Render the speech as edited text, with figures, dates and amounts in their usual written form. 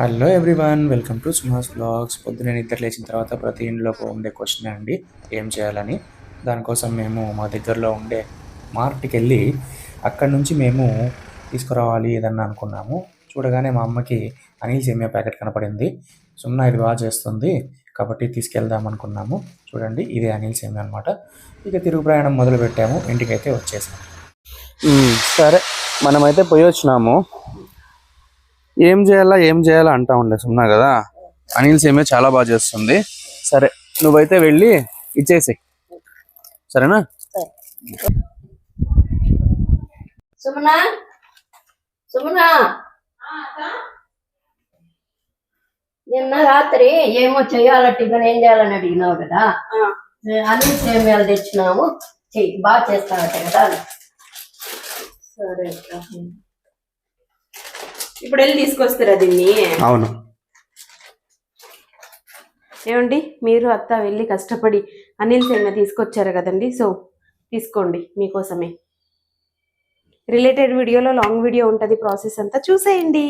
Hello everyone, welcome to Suhas blogs. పొద్దున నిద్ర లేచిన తర్వాత ప్రతి ఇంట్లోకి ఉండే క్వశ్చన్ అండి, ఏం చేయాలని. దానికోసం మేము మా దగ్గరలో ఉండే మార్ట్కి వెళ్ళి అక్కడి నుంచి మేము తీసుకురావాలి ఏదన్నా అనుకున్నాము. చూడగానే మా అమ్మకి అనిల్ సేమియా ప్యాకెట్ కనపడింది. సున్నా ఇది బాగా చేస్తుంది కాబట్టి తీసుకెళ్దాం అనుకున్నాము. చూడండి, ఇదే అనిల్ సేమియా అనమాట. ఇక తిరుగు ప్రయాణం మొదలు పెట్టాము. ఇంటికైతే వచ్చేసాము. సరే, మనమైతే పోయి వచ్చినాము. ఏం చేయాలా అంటా ఉండే సున్నా కదా. అనిల్ సేమియా చాలా బాగా చేస్తుంది. సరే, నువ్వైతే వెళ్ళి ఇచ్చేసి, సరేనా? సుమనా సుమనా నిన్న రాత్రి ఏమో చెయ్యాల టిఫిన్ ఏం చేయాలని అడిగినావు కదా. అన్ని సేమియాలు తెచ్చినాము, చెయ్యి బాగా చేస్తానట కదా. సరే, ఇప్పుడు వెళ్ళి తీసుకొస్తారా దీన్ని? అవును. ఏమండి, మీరు అత్త వెళ్ళి కష్టపడి అనిల్ సేమియా తీసుకొచ్చారు కదండి, సో తీసుకోండి, మీకోసమే. రిలేటెడ్ వీడియోలో లాంగ్ వీడియో ఉంటుంది, ప్రాసెస్ అంతా చూసేయండి.